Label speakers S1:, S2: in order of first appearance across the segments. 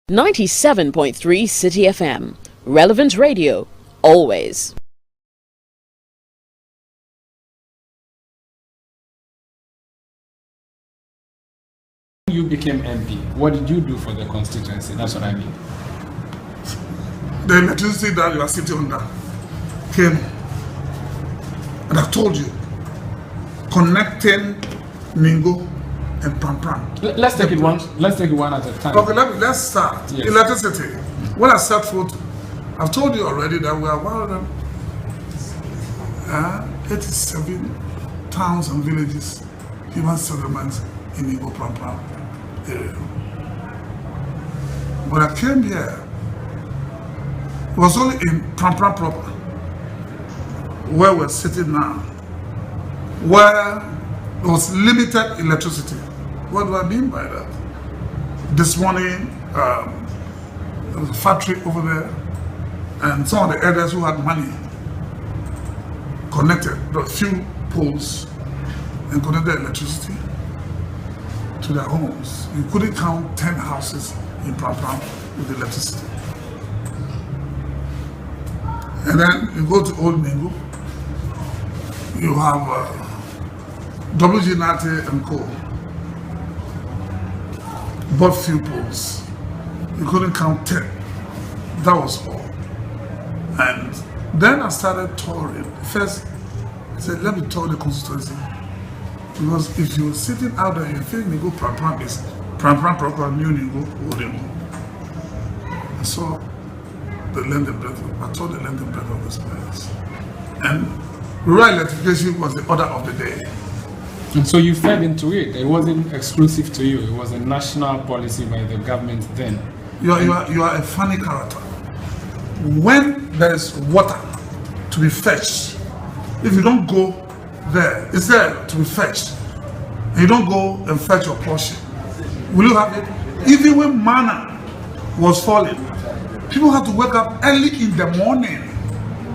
S1: 97.3 Citi FM. Relevant radio, always.
S2: You became MP. What did you do for the constituency? That's what I mean.
S3: The electricity that you are sitting under came, and I told you, connecting Ningo and Prampram.
S2: Let's take it one at a time.
S3: Okay, let's start. Yes. Electricity. When I set foot, I've told you already that we are 187 towns and villages, human settlements in Ningo Prampram area. When I came here, it was only in Prampram proper, where we're sitting now, where there was limited electricity. What do I mean by that? This morning, there was a factory over there, and some of the elders who had money connected a few poles and connected electricity to their homes. You couldn't count 10 houses in Prampram with electricity. And then you go to Old Ningo, you have WG Nate and Co. Bought few poles. You couldn't count 10. That was all. And then I started touring. First, I said, let me tour the constituency. Because if you were sitting out there, you think Ningo Prampram is Prampram proper, New Ningo, Old Ningo. I saw the length and breadth. I told the length and breadth of this place. And rural electrification was the order of the day.
S2: And so you fed into it. It wasn't exclusive to you. It was a national policy by the government then.
S3: You are a funny character. When there is water to be fetched, if you don't go there, it's there to be fetched, and you don't go and fetch your portion, will you have it? Even when manna was falling, people had to wake up early in the morning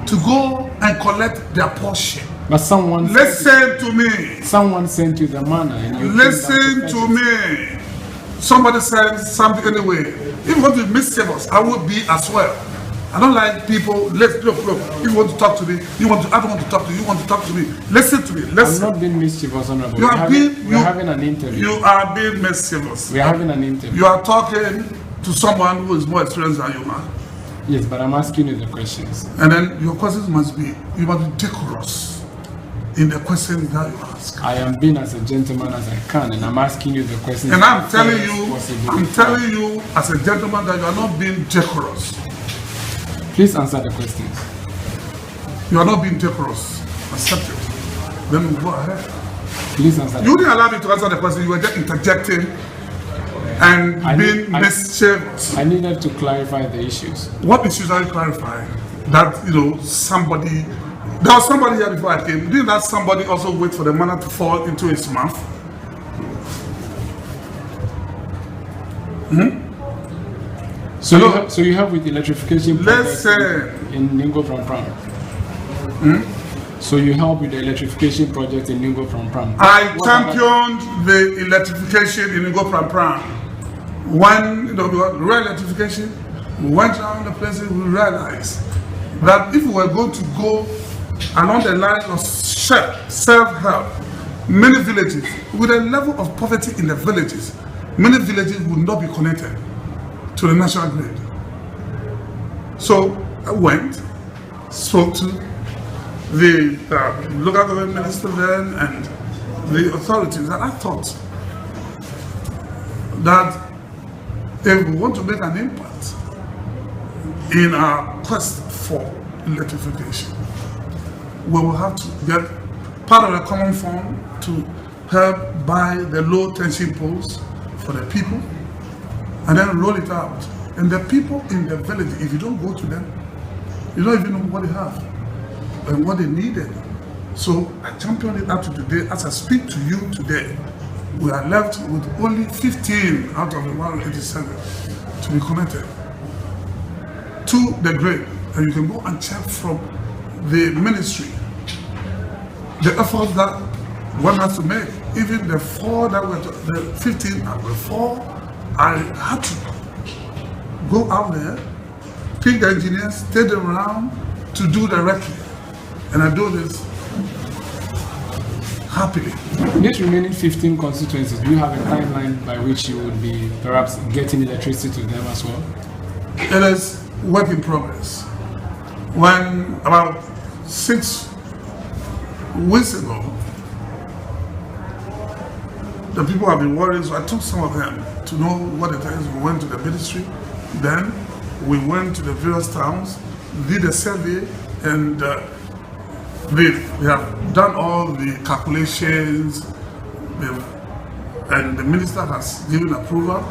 S3: to go and collect their portion.
S2: But someone
S3: listen to me.
S2: Someone sent you the manna and you
S3: listen to me. Somebody said something anyway. If you want to be mischievous, I will be as well. I don't like people. Look. If you want to talk to me, I don't want to talk to you. You want to talk to me. Listen to me. Listen.
S2: I'm not being mischievous, Honorable.
S3: We're
S2: having an interview.
S3: You are being mischievous.
S2: We're having an interview.
S3: You are talking to someone who is more experienced than you are.
S2: Yes, but I'm asking you the questions.
S3: And then your questions must be decorous in the questions that you ask.
S2: I am being as a gentleman as I can, and I'm asking you the questions.
S3: And I'm telling you as a gentleman that you are not being decorous.
S2: Please answer the questions.
S3: You are not being decorous. Accept it. Then we'll go ahead.
S2: Please answer.
S3: You didn't allow me to answer the question. You were just interjecting and being mischievous.
S2: I needed to clarify the issues.
S3: What issues are you clarifying? That, somebody... There was somebody here before I came. Didn't that somebody also wait for the manna to fall into his mouth?
S2: So you have with electrification projects in Ningo Prampram. So you help with the electrification project in Ningo Prampram.
S3: I championed the electrification in Ningo Prampram. When rural electrification, we went around the places, we realized that if we were going to go along the line of self-help, many villages, with a level of poverty in the villages, many villages would not be connected to the national grid. So I went, spoke to the local government minister then and the authorities, and I thought that if we want to make an impact in our quest for electrification, we will have to get part of the common fund to help buy the low tension poles for the people and then roll it out. And the people in the village, if you don't go to them, you don't even know what they have and what they needed. So I championed it up to today. As I speak to you today, we are left with only 15 out of the 187 to be connected to the grid. And you can go and check from the ministry the efforts that one has to make. Even the 4 that were the 15 and the 4, I had to go out there, pick the engineers, take them around to do directly. And I do this happily.
S2: These remaining 15 constituencies, do you have a timeline by which you would be perhaps getting electricity to them as well?
S3: It is work in progress. When about 6 weeks ago, the people have been worried, so I took some of them to know what it is. We went to the ministry, then we went to the various towns, did a survey, and we have done all the calculations, and the minister has given approval.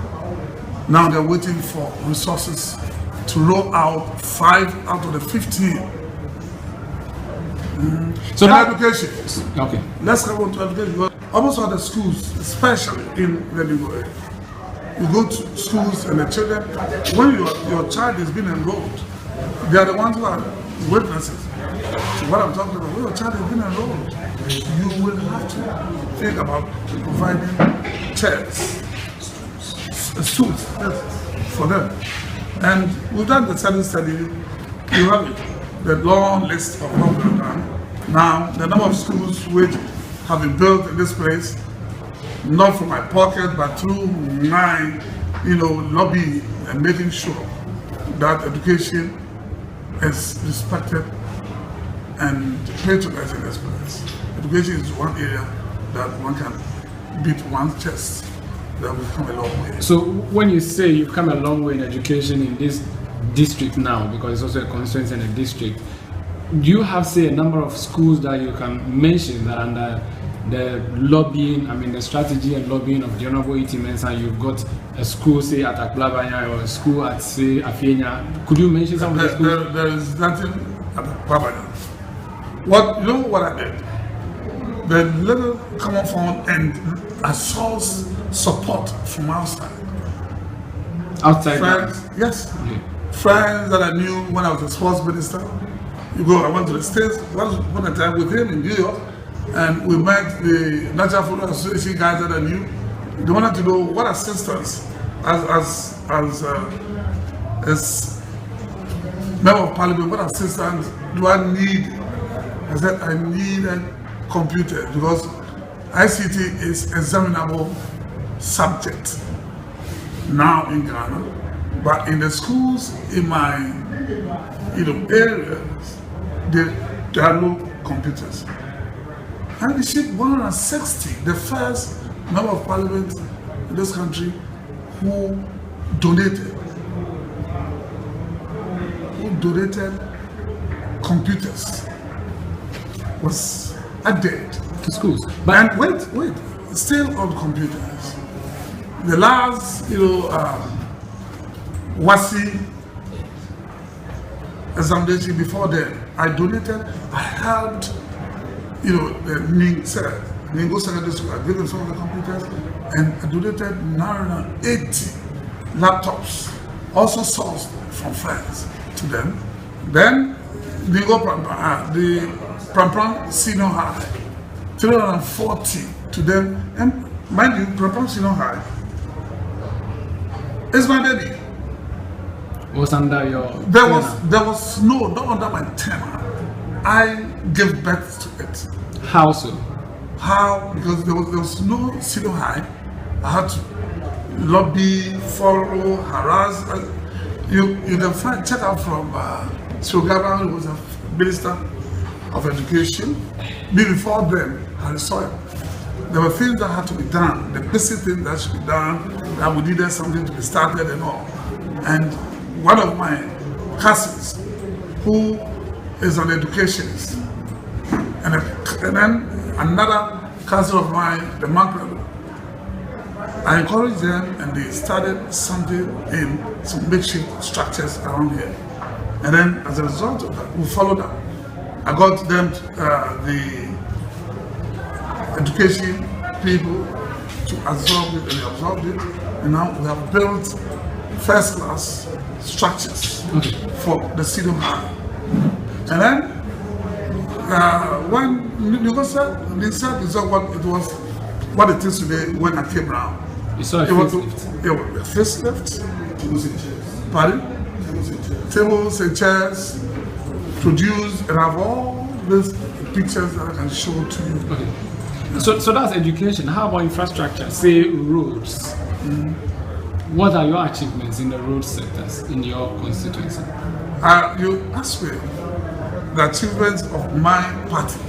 S3: Now they're waiting for resources to roll out 5 out of the 15.
S2: So
S3: and
S2: that,
S3: education.
S2: okay.
S3: Let's go on to education. Almost all the schools, especially in the Ningo area, you go to schools and the children, when your child is being enrolled, they are the ones who are witnesses to what I'm talking about. When your child has been enrolled, you will have to think about providing chairs, stools for them. And we've done the study, you have it, the long list of what we've done. Now, the number of schools which have been built in this place, not from my pocket, but through my, lobby and making sure that education is respected and patronized in this place. Education is one area that one can beat one's chest, that we've come a long way.
S2: So when you say you've come a long way in education in this district now, because it's also a constituency and a district, do you have, say, a number of schools that you can mention that under the lobbying, the strategy and lobbying of the Honorable T Mensah, you've got a school, say, at Aklabanya or a school at, say, Afienya? Could you mention some of the schools?
S3: There is nothing at Aklabanya. What I did? The little common fund and a source support from outside.
S2: Outside?
S3: Friends, yes.
S2: Okay.
S3: Friends that I knew when I was a sports minister. I went to the States, one time with him in New York, and we met the Natural Food Association guys that I knew. They wanted to know what assistance, as member of parliament, what assistance do I need? I said I need a computer because ICT is examinable subject now in Ghana, but in the schools in my areas, there are no computers. And we shipped 160, the first member of parliament in this country who donated computers was added
S2: to schools.
S3: But and wait, still on computers. The last, WASI examination before then, I helped, the Ningo secondary school, I gave them some of the computers, and I donated 980 laptops, also sourced from friends to them. Then, Ningo Prampram, the Prampram Senior High, 340 to them, and mind you, Prampram Senior High is my baby.
S2: Was under your
S3: there was no, not under my tenure. I gave birth to it.
S2: How so?
S3: How? Because there was no senior high. I had to lobby, follow, harass. You can check out from Sugaba, who was a minister of education. Before then, I saw it. There were things that had to be done, the basic things that should be done, that we needed something to be started and all. And one of my cousins, who is an educationist, and then another cousin of mine, the Umaru, I encouraged them and they started something in some makeshift structures around here. And then as a result of that, we followed up. I got them, the education people to absorb it, and they absorbed it. And now we have built first class structures for the senior high. And then when Ningo said what it is today when I came around.
S2: You saw a facelift?
S3: Yeah, a facelift. Pardon? Tables and chairs produced, and I have all these pictures that I can show to you.
S2: Okay. So that's education. How about infrastructure? Say roads. What are your achievements in the road sectors in your constituency?
S3: You asked me the achievements of my party.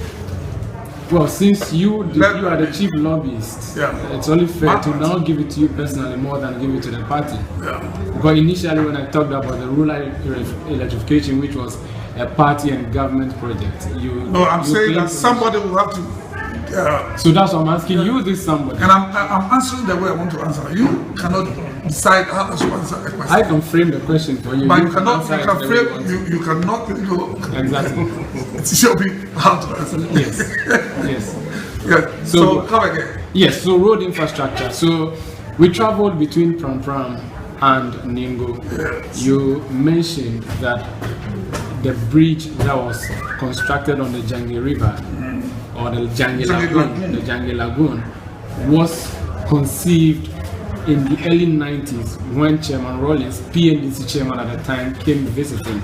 S2: Well, since you are the chief lobbyist, it's only fair to now give it to you personally more than give it to the party. Because initially when I talked about the rural electrification, which was a party and government project,
S3: I'm saying that somebody will have to.
S2: So that's what I'm asking you, this somebody.
S3: And I'm answering the way I want to answer. You cannot decide how to answer a question.
S2: I can frame the question for you.
S3: But
S2: you
S3: cannot.
S2: answer
S3: You can
S2: it the way you
S3: frame.
S2: want.
S3: You cannot.
S2: Exactly.
S3: It should be how to answer.
S2: Yes. Yes.
S3: Yeah. So come again.
S2: Yes. So road infrastructure. So we traveled between Prampram and Ningo.
S3: Yes.
S2: You mentioned that the bridge that was constructed on the Jangi River or the Jangi Lagoon was conceived in the early 90s when Chairman Rollins, PNDC chairman at the time, came visiting.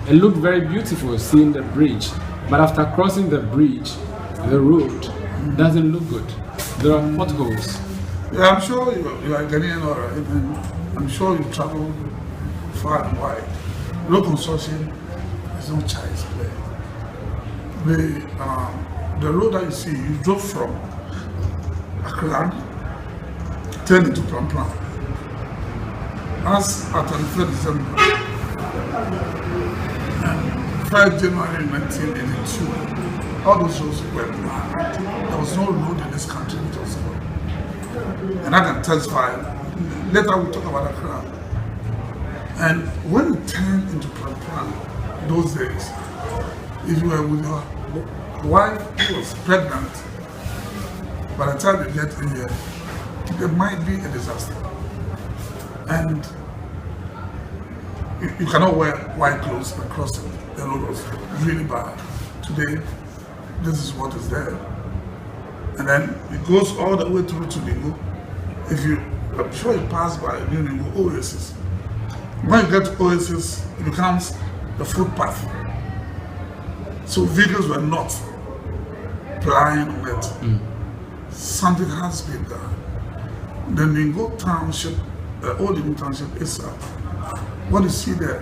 S2: It looked very beautiful seeing the bridge, but after crossing the bridge, the road doesn't look good. There are potholes.
S3: Yeah, I'm sure you are Ghanaian, all right, and I'm sure you travel far and wide. Road construction is no child's play. The road that you see, you drove from Accra, turned into Prampram. As at 23rd December, 5 January 1982, all those roads were planned. There was no road in this country which was good. And I can testify, later we'll talk about Accra. And when you turn into Prampram, those days, if you were with your wife who was pregnant, by the time you get in here, there might be a disaster. And you cannot wear white clothes across the road. Was really bad. Today, this is what is there. And then it goes all the way through to Ningo. I'm sure you pass by Ningo Oasis. When you get to Oasis, it becomes the footpath. So vehicles were not plying on it. Something has been done. The Ningo Township, the old Ningo Township itself, what you see there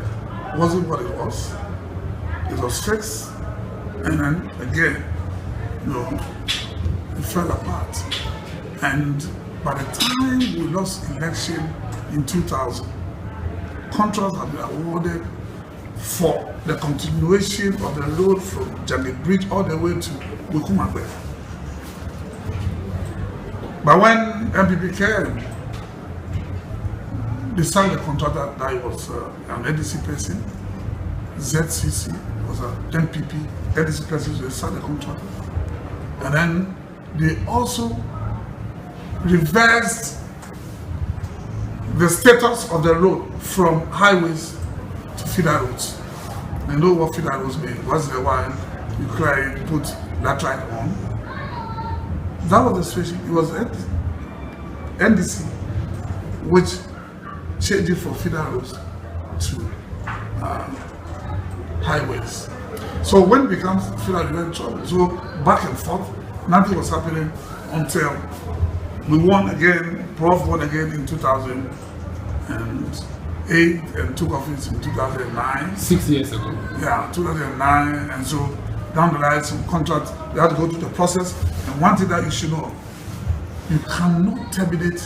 S3: wasn't what it was. It was fixed, and then again, it fell apart. And by the time we lost election in 2000, contracts have been awarded for the continuation of the road from Jangi Bridge all the way to Bukumagbe. But when MPP came, they signed a contractor that was an NDC person, ZCC was an MPP, NDC person, they signed a contract. And then they also reversed the status of the road from highways to feeder roads. I know what feeder roads mean. Once in a while, you put that right on. That was the situation. It was NDC which changed it from feeder roads to highways. So when it becomes feeder road, you're in trouble. So back and forth, nothing was happening until we won again. Prof won again in 2008 and took office in 2009.
S2: 6 years ago.
S3: Yeah, 2009, and so down the line, some contracts, you have to go through the process. And one thing that you should know, you cannot terminate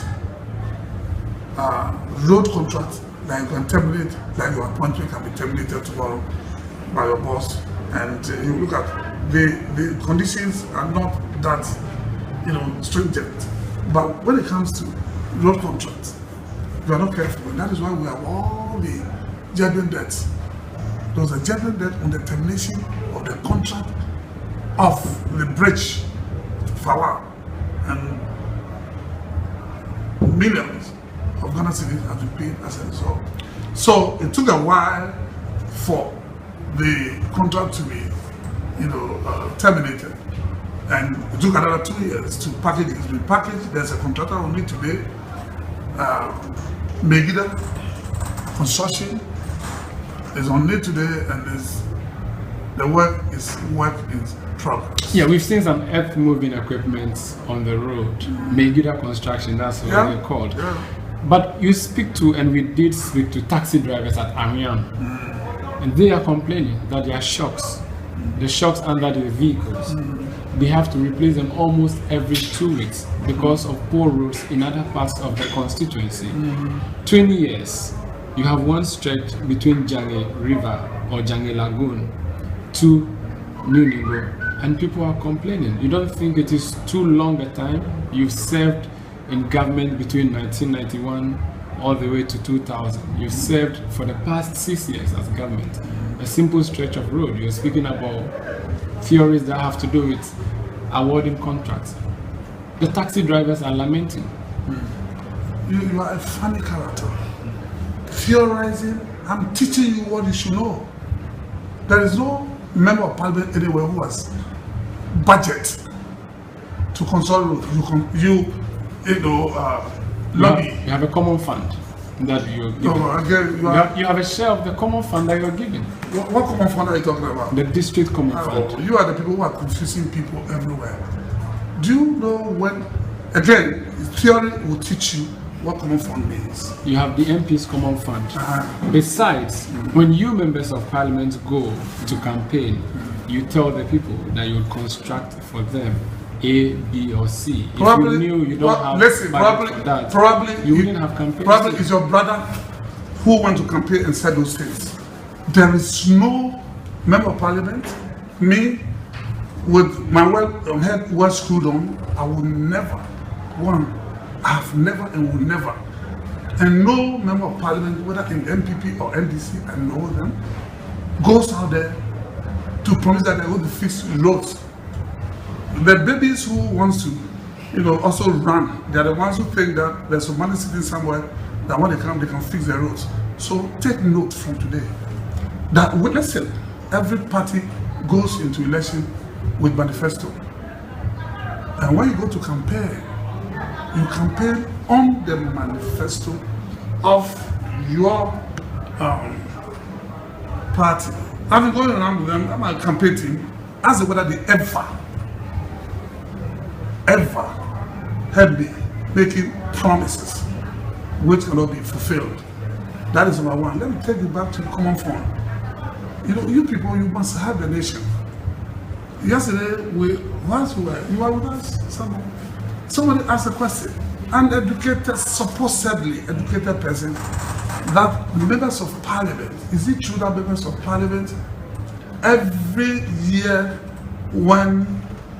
S3: road contracts like you can terminate, like your appointment can be terminated tomorrow by your boss. And you look at the conditions are not that stringent. But when it comes to road contracts, you are not careful, and that is why we have all the judgment debts. There was a judgment debt on the termination of the contract of the bridge to Fawa, and millions of Ghana cedis have been paid as a result. So it took a while for the contract to be, terminated. And it took another 2 years to package it. It's been packaged. There's a contractor on it today, Megida, construction is on it today, and the work in progress.
S2: Yeah, we've seen some earth moving equipment on the road. Megida construction, that's what they're called.
S3: Yeah.
S2: But you speak to, and we did speak to taxi drivers at Amiens, and they are complaining that there are shocks. The shocks under the vehicles. They have to replace them almost every 2 weeks because of poor roads in other parts of the constituency. 20 years, you have one stretch between Jange River or Jange Lagoon to New Ningo, and people are complaining. You don't think it is too long a time? You've served in government between 1991 all the way to 2000. You've served for the past 6 years as government. A simple stretch of road. You're speaking about theories that have to do with awarding contracts. The taxi drivers are lamenting.
S3: You are a funny character. Theorizing, I'm teaching you what you should know. There is no member of parliament anywhere who has budget to consult lobby.
S2: You have a common fund that you're giving.
S3: No, again,
S2: You have a share of the common fund that you're giving.
S3: What common fund are you talking about?
S2: The district common fund.
S3: You are the people who are confusing people everywhere. Do you know when, again, theory will teach you what common fund means.
S2: You have the MP's common fund. Besides, when you members of parliament go to campaign, you tell the people that you'll construct for them A, B, or C.
S3: Probably,
S2: if you knew you don't have
S3: listen,
S2: budget for that,
S3: probably
S2: you wouldn't have campaign.
S3: Probably it's your brother who went to campaign and said those things. There is no member of parliament, me, with my head well screwed on, I will never, I have never and will never, and no member of parliament, whether in MPP or NDC, I know them, goes out there to promise that they're going to fix roads. The babies who wants to, also run, they're the ones who think that there's some money sitting somewhere that when they come, they can fix their roads. So take note from today that, listen, every party goes into election with manifesto. And when you go to campaign, you campaign on the manifesto of your party. I've been going around with them, I'm a campaign team, ask them whether they ever heard me making promises which cannot be fulfilled. That is number one. Let me take you back to the common fund. You people, you must have the nation. Yesterday, you are with us. Somebody asked a question. An educated, supposedly educated person, that members of parliament, is it true that members of parliament, every year when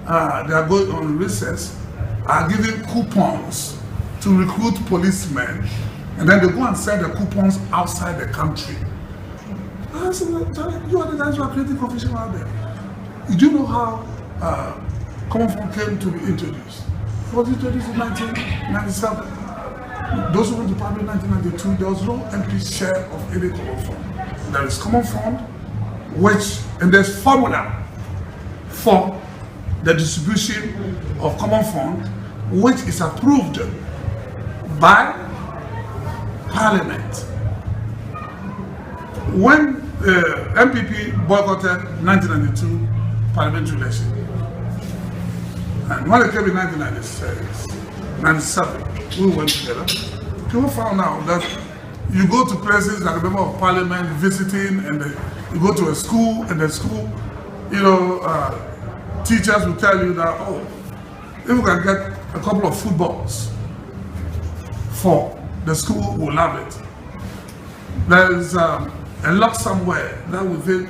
S3: they are going on recess, are giving coupons to recruit policemen, and then they go and sell the coupons outside the country? I said, you are the guys who are creating confusion out there. Do you know how Common Fund came to be introduced? It was introduced in 1997. Those who went to Parliament in 1992, there was no MP share of any Common Fund. There is Common Fund, and there's formula for the distribution of Common Fund, which is approved by Parliament. When MPP boycotted 1992 parliamentary election, and when it came in 1996, 97, we went together. People found out that you go to places like a member of parliament visiting, and you go to a school, and the school, teachers will tell you that, if we can get a couple of footballs for the school, will love it. There is a lock somewhere that we think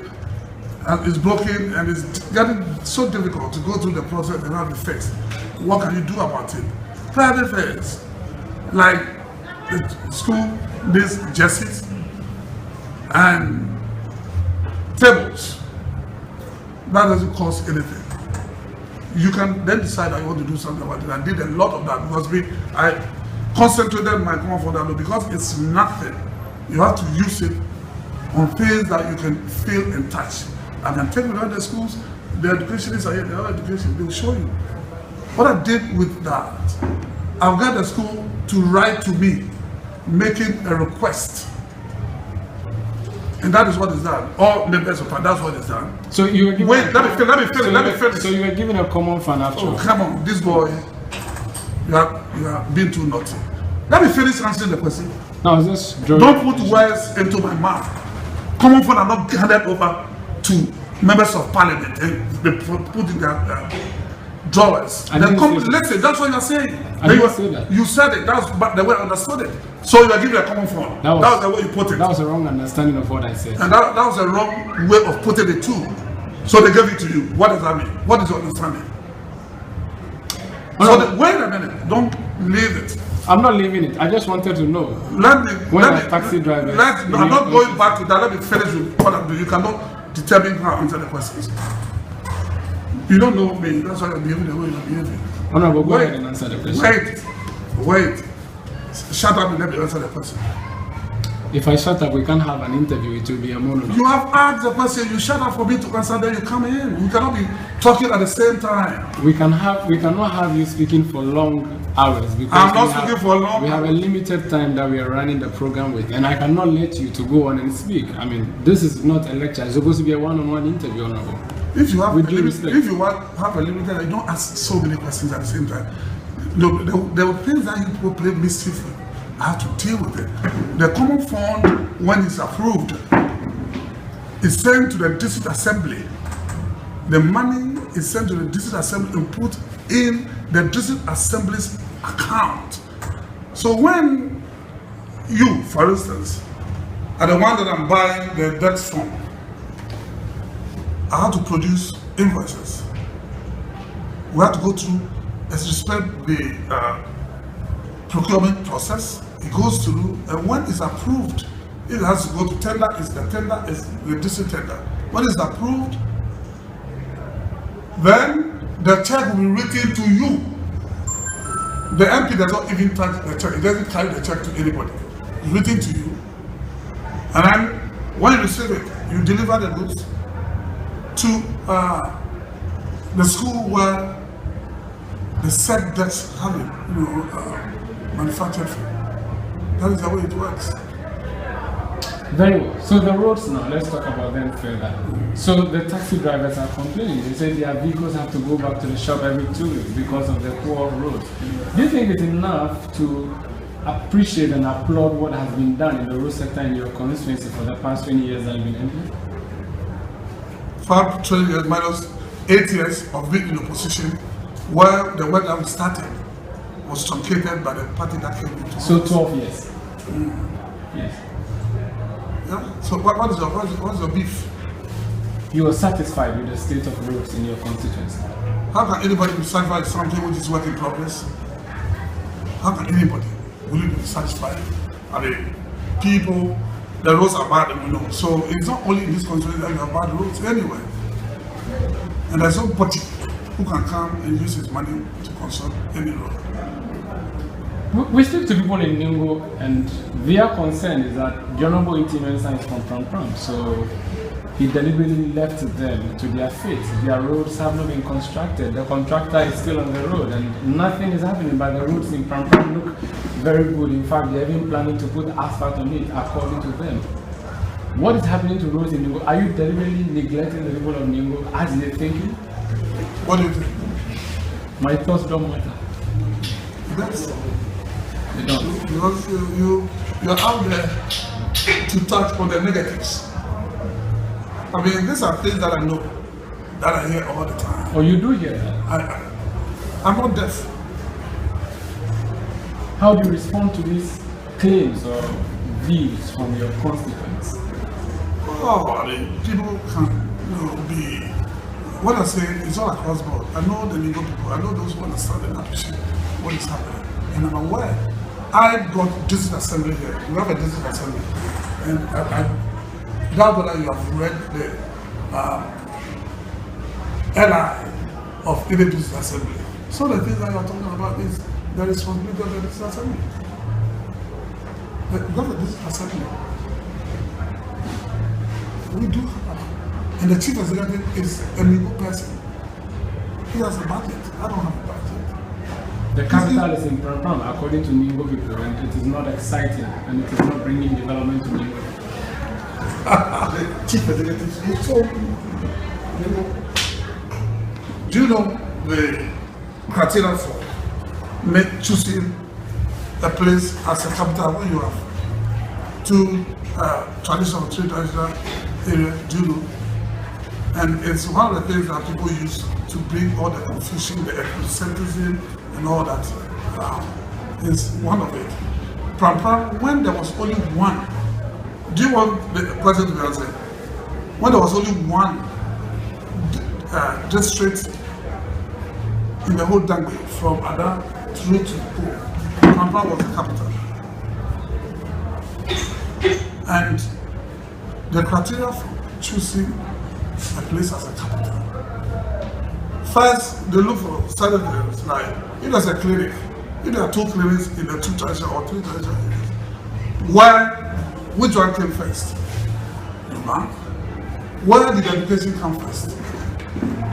S3: is broken, and it's getting so difficult to go through the process and have it fixed. What can you do about it? Private things, like the school needs jerseys and tables. That doesn't cost anything. You can then decide that you want to do something about it. I did a lot of that because I concentrated my common fund on, because it's nothing. You have to use it on things that you can feel and touch. I can take you around the schools, the educationists are here, the other education, they will show you. What I did with that, I've got the school to write to me, making a request And that is what is done. All members of parliament, that's what is done.
S2: So you were given
S3: wait, let me finish.
S2: So you were given a common fund after.
S3: Oh, come on, this boy, you have been too naughty. Let me finish answering the question.
S2: No, just
S3: don't put words into my mouth. Common fund are not handed over to members of parliament and they put in their drawers. Let's say that's what you're saying. You said it. That's the way I understood it. So you are giving a common fund. That was the way you put it.
S2: That was a wrong understanding of what I said.
S3: And that was a wrong way of putting it too. So they gave it to you. What does that mean? What is your understanding? Wait a minute. Don't leave it.
S2: I'm not leaving it. I just wanted to know. Taxi drivers.
S3: I'm not going back to that. Let me finish with what I'm doing. You cannot determine how I answer the questions. You don't know me. That's why you're behaving the way you're behaving.
S2: Honorable, go ahead and answer the question.
S3: Wait. Shut up and let me answer the question.
S2: If I shut up, we can't have an interview. It will be a monologue.
S3: You have asked the question. You shut up for me to answer. Then you come in. You cannot be talking at the same time.
S2: We cannot have you speaking for long hours because
S3: I'm not speaking for long.
S2: We have a limited time that we are running the program with, and I cannot let you to go on and speak. I mean, this is not a lecture. It's supposed to be a one-on-one interview, Honorable.
S3: If you have a limited, you don't ask so many questions at the same time. There were things that you people play mischief with. I have to deal with it. The common fund, when it's approved, is sent to the district assembly. The money is sent to the district assembly and put in the district assembly's account. So when you, for instance, are the one that I'm buying the debt from, I have to produce invoices. We have to go through, as respect the procurement process. It goes through, and when it's approved, it has to go to tender. Is the district tender. When it's approved, then the check will be written to you. The MP does not even touch the check. It doesn't carry the check to anybody. It's written to you. And then when you receive it, you deliver the goods to the school where the said debts have it, manufactured for. That is the way it works.
S2: Very well. So the roads now, let's talk about them further. So the taxi drivers are complaining. They say their vehicles have to go back to the shop every 2 weeks because of the poor roads. Do you think it's enough to appreciate and applaud what has been done in the road sector in your constituency for the past 20 years that you've been MP?
S3: 20 years minus 8 years of being in opposition, where the work that we started was truncated by the party that came into office.
S2: So 12 years. Yes.
S3: Yeah. So what is your beef?
S2: You are satisfied with the state of roads in your constituency?
S3: How can anybody be satisfied with something which is work in progress? How can anybody really be satisfied? I mean, people, the roads are bad, So it's not only in this constituency that you have bad roads anyway. And there's nobody who can come and use his money to construct any road.
S2: We speak to people in Ningo, and their concern is that the Honorable T Mensah is from Prampram, so he deliberately left them to their fate. Their roads have not been constructed. The contractor is still on the road, and nothing is happening. But the roads in Prampram look very good. In fact, they're even planning to put asphalt on it, according to them. What is happening to roads in Ningo? Are you deliberately neglecting the people of Ningo as they're thinking?
S3: What do you think?
S2: My thoughts don't matter.
S3: That's
S2: they don't.
S3: Because you're out there to touch on the negatives. I mean, these are things that I know, that I hear all the time.
S2: Oh, you do hear that?
S3: I'm not deaf.
S2: How do you respond to these claims or views from your constituents?
S3: Oh, I mean, people can be. What I say is all across board. I know the Ningo people. I know those who understand and appreciate what is happening, and I'm aware. I got district assembly here. We have a district assembly, and I doubt whether you have read the LI of any district assembly. So the things that you are talking about is the responsibility of the district assembly. We have a district assembly. We do have, and the chief executive is a Ningo person. He has a budget. I don't have a budget.
S2: The capital is in Prampram, according to Ningo people, and it is not exciting, and it is not bringing development to Ningo.
S3: the chief executive, he told me, do you know the criteria for choosing a place as a capital when you have two three traditional areas, do you know? And it's one of the things that people use to bring all the confusion, the ethnicentrism, and all that. Is one of it. Prampram, when there was only one, do you want the president to answer? When there was only one district in the whole Dangwe, from Ada through to Po, Prampram was the capital. And the criteria for choosing a place as a capital. First, they look for certificates, like if there's a clinic, if there are two clinics in the two traditional or three traditional areas, which one came first? Where did education come first?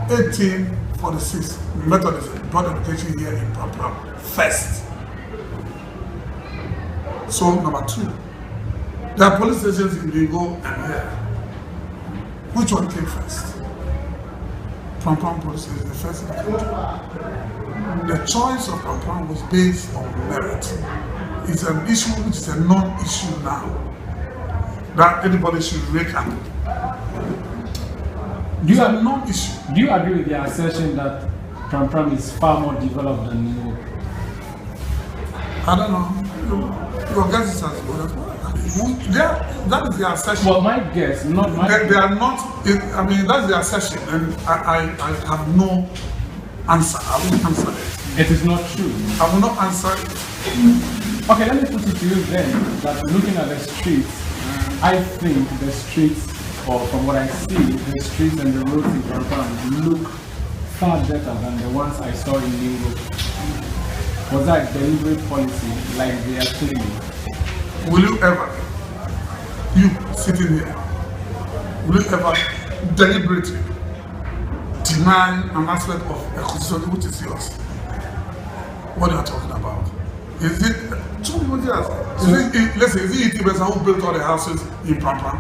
S3: 1846, Methodism brought education here in Prampram first. So, number two, there are police stations in Ningo and here. Which one came first? Prampram police is the first in the country. The choice of Prampram was based on merit. It's an issue which is a non-issue now that anybody should wake up.
S2: Do you agree with the assertion that Prampram is far more developed than Ningo?
S3: I don't know. Your guess is as good as mine. That is the assertion.
S2: Well, my guess, not my guess.
S3: They are not, that's the assertion, and I have no answer. I won't answer it.
S2: It is not true.
S3: I will not answer it.
S2: Okay, let me put it to you then, that looking at the streets, I think the streets, or from what I see, the streets and the roads in Prampram look far better than the ones I saw in Ningo. Was that deliberate policy, like they are claiming?
S3: Will you ever, you sitting here, will you ever deliberately deny an aspect of a constitution which is yours? What you are talking about? Is it, two people just, let's say, is it T Mensah who built all the houses in Prampram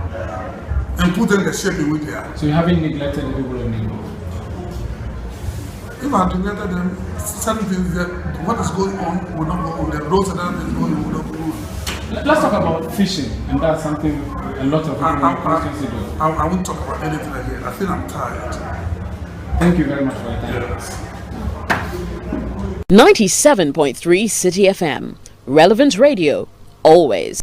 S3: and put them in the shape in which they are?
S2: So you haven't neglected the people of Ningo?
S3: If I had neglected them, certain things that what is going on will not go on, the roads and other things going on will not go on.
S2: Let's talk about fishing, and that's something a lot of people in the constituency do.
S3: I won't talk about anything again. I think I'm tired.
S2: Thank you very much for your time.
S3: Yes.
S1: 97.3 Citi FM. Relevant Radio. Always.